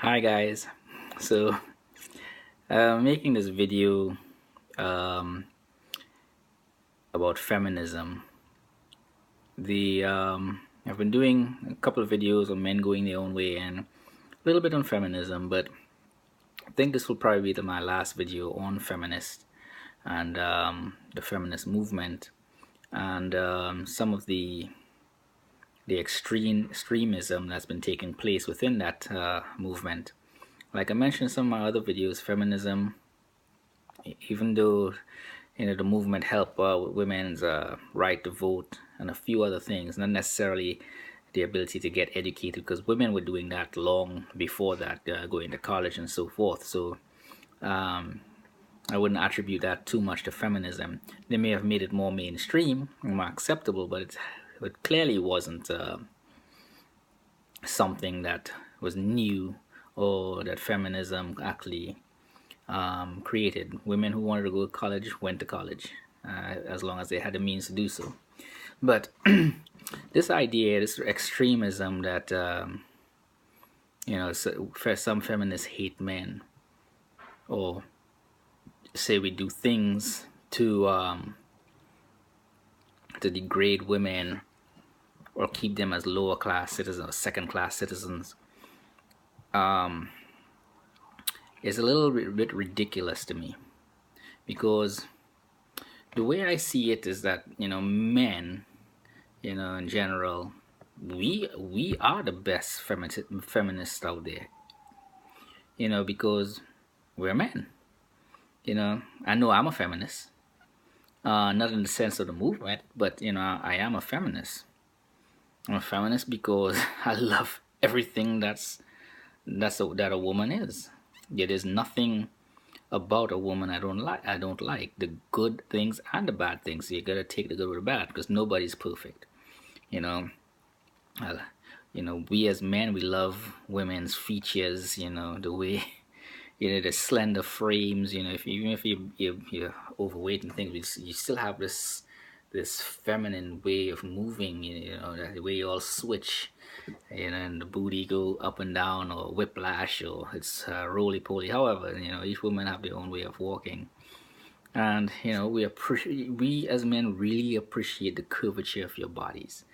Hi guys. So I'm making this video um, about feminism. The I've been doing a couple of videos on men going their own way and a little bit on feminism, but I think this will probably be my last video on feminist and the feminist movement and some of the extremism that's been taking place within that movement. Like I mentioned in some of my other videos, feminism, even though the movement helped women's right to vote and a few other things, not necessarily the ability to get educated, because women were doing that long before that, going to college and so forth. So um, I wouldn't attribute that too much to feminism. They may have made it more mainstream, more acceptable, but it clearly wasn't something that was new or that feminism actually created. Women who wanted to go to college went to college, as long as they had the means to do so. But this idea, this extremism that for some feminists hate men, or say we do things to degrade women or keep them as lower class citizens or second class citizens, is a little bit ridiculous to me, because the way I see it is that men, in general, we are the best feminists out there, because we're men. I know I'm a feminist, not in the sense of the movement, but I am a feminist. I'm a feminist because I love everything that a woman is. Yeah, there's nothing about a woman I don't like, the good things and the bad things. You gotta take the good with the bad, because nobody's perfect. You know, uh, we as men, we love women's features. The way, the slender frames. Even if you're overweight and things, you still have this feminine way of moving. The way you all switch. And the booty go up and down, or whiplash, or it's roly poly. However, each woman have their own way of walking, and we as men really appreciate the curvature of your bodies,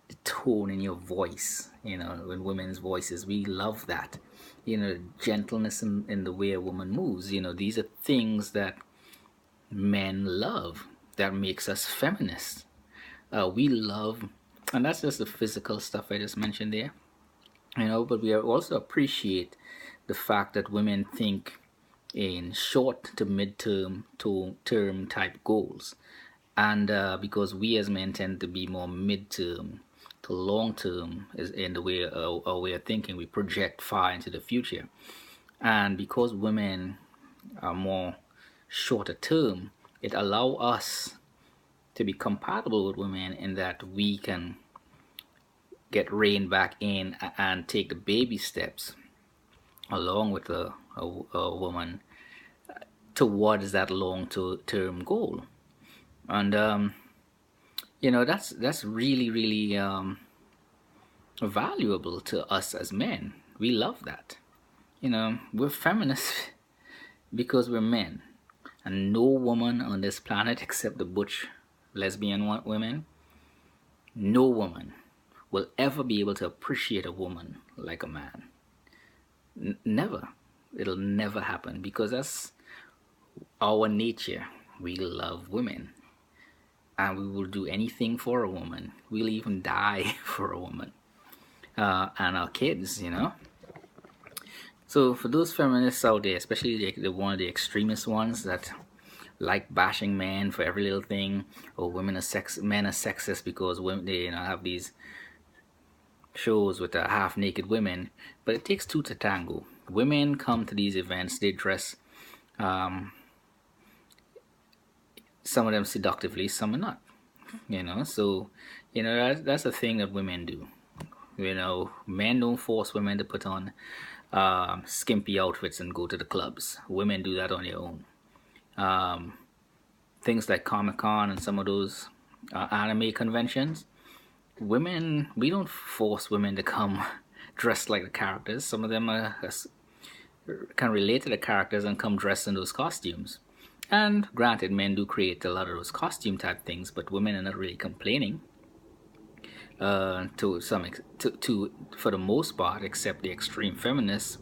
the tone in your voice. In women's voices, we love that. Gentleness in the way a woman moves. These are things that men love. That makes us feminists. We love, and that's just the physical stuff I just mentioned there. But we also appreciate the fact that women think in short to mid-term to term type goals, and because we as men tend to be more mid-term to long-term is in the way our way of thinking, we project far into the future, and because women are more shorter term, it allow us to be compatible with women in that we can get reined back in and take the baby steps along with a woman towards that long-term goal. And that's really, really valuable to us as men. We love that. We're feminists because we're men, and no woman on this planet except the butch lesbian women, no woman will ever be able to appreciate a woman like a man. Never. It'll never happen, because that's our nature. We love women, and we will do anything for a woman. We'll even die for a woman, and our kids. So for those feminists out there, especially the one of the extremist ones that like bashing men for every little thing, or men are sexist because women, they have these shows with half-naked women, but it takes two to tango. Women come to these events, they dress, some of them seductively, some are not. So that's the thing that women do. Men don't force women to put on skimpy outfits and go to the clubs. Women do that on their own. Things like Comic-Con and some of those anime conventions, we don't force women to come dressed like the characters. Some of them are can relate to the characters and come dressed in those costumes. And granted, men do create a lot of those costume type things, but women are not really complaining to for the most part, except the extreme feminists,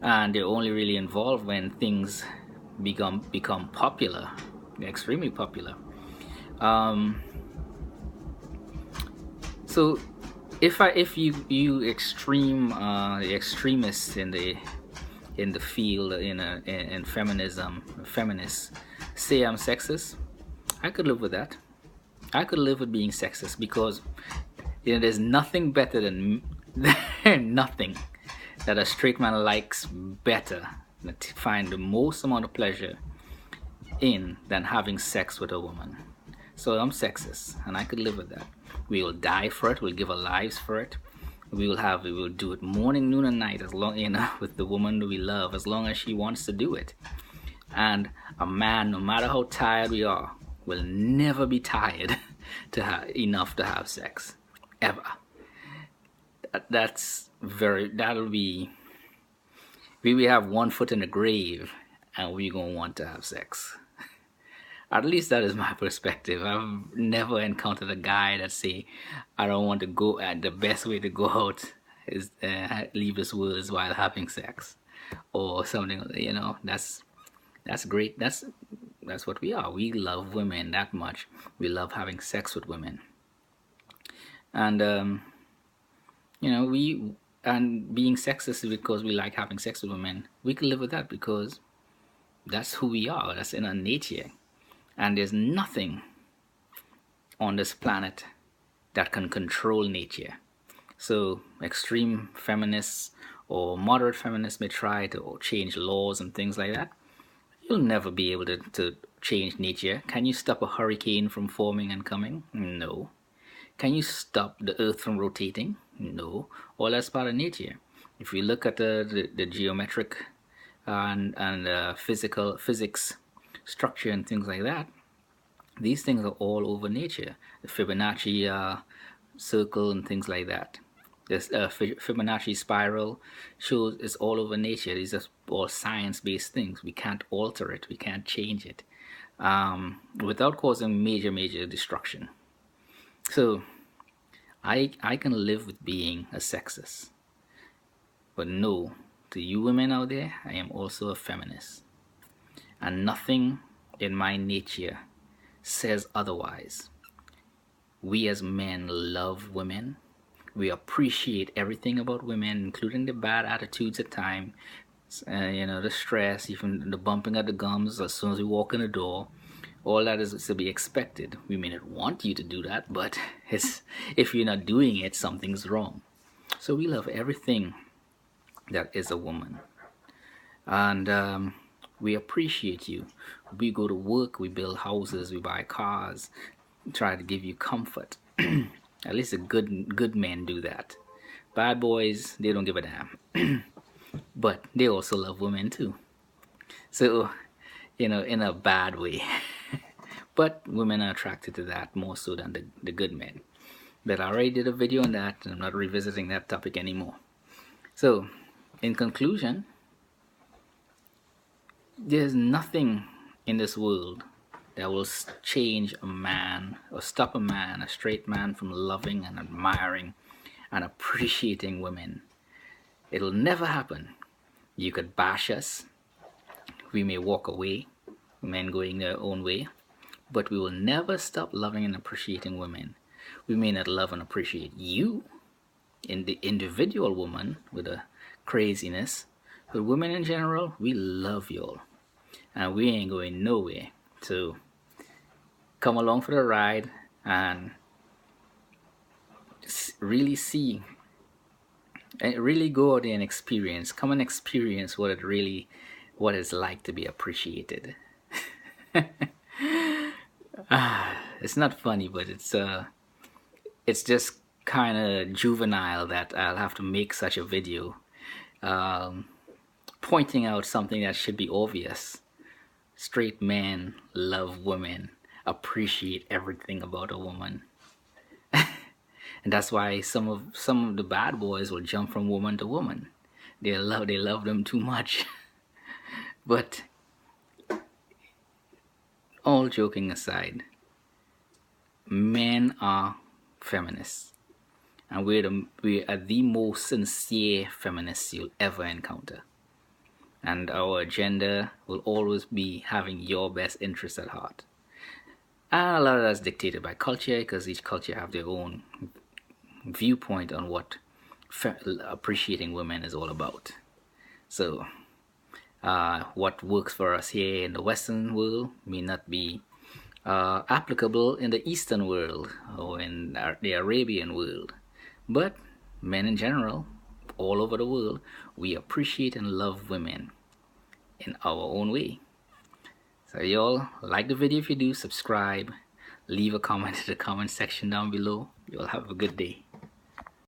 and they're only really involved when things become popular, extremely popular. Um, so if you extreme the extremists in the field in feminism, feminists say I'm sexist, I could live with that. I could live with being sexist because there's nothing better than nothing that a straight man likes better, that find the most amount of pleasure in than having sex with a woman. So I'm sexist, and I could live with that. We will die for it. We'll give our lives for it. We will do it morning, noon, and night, as long with the woman we love, as long as she wants to do it. And a man, no matter how tired we are, will never be tired enough to have sex, ever. That'll be. We have one foot in the grave, and we're gonna want to have sex. At least that is my perspective. I've never encountered a guy that say, "I don't want to go." And the best way to go out is leave this world is while having sex, or something. That's great. That's what we are. We love women that much. We love having sex with women, and being sexist is because we like having sex with women. We can live with that because that's who we are. That's in our nature. And there's nothing on this planet that can control nature. So extreme feminists or moderate feminists may try to change laws and things like that. You'll never be able to change nature. Can you stop a hurricane from forming and coming? No. Can you stop the earth from rotating? No. All that's part of nature. If we look at the geometric and physics structure and things like that, these things are all over nature. The Fibonacci circle and things like that. This Fibonacci spiral shows it's all over nature. These are all science-based things. We can't alter it. We can't change it without causing major destruction. So I can live with being a sexist. But no, to you women out there, I am also a feminist. And nothing in my nature says otherwise. We as men love women. We appreciate everything about women, including the bad attitudes at times, the stress, even the bumping of the gums as soon as we walk in the door. All that is to be expected. We may not want you to do that, but if you're not doing it, something's wrong. So we love everything that is a woman. And we appreciate you. We go to work, we build houses, we buy cars, try to give you comfort. At least the good men do that. Bad boys, they don't give a damn. But they also love women too. So, in a bad way. But women are attracted to that more so than the good men. But I already did a video on that, and I'm not revisiting that topic anymore. So, in conclusion, there's nothing in this world that will change a man or stop a straight man, from loving and admiring and appreciating women. It'll never happen. You could bash us. We may walk away, men going their own way, but we will never stop loving and appreciating women. We may not love and appreciate you, in the individual woman with a craziness, but women in general, we love y'all, and we ain't going nowhere. So come along for the ride and really see, and really go out there and experience. Come and experience what it's like to be appreciated. It's not funny, but it's just kind of juvenile that I'll have to make such a video pointing out something that should be obvious. Straight men love women, appreciate everything about a woman. And that's why some of the bad boys will jump from woman to woman. they love them too much. But all joking aside, men are feminists, and we are the most sincere feminists you'll ever encounter. And our agenda will always be having your best interests at heart. And a lot of that's dictated by culture, because each culture have their own viewpoint on what appreciating women is all about. So, what works for us here in the Western world may not be applicable in the Eastern world or in the Arabian world. But men in general, all over the world, we appreciate and love women in our own way. So y'all, like the video if you do, subscribe, leave a comment in the comment section down below. You'll have a good day.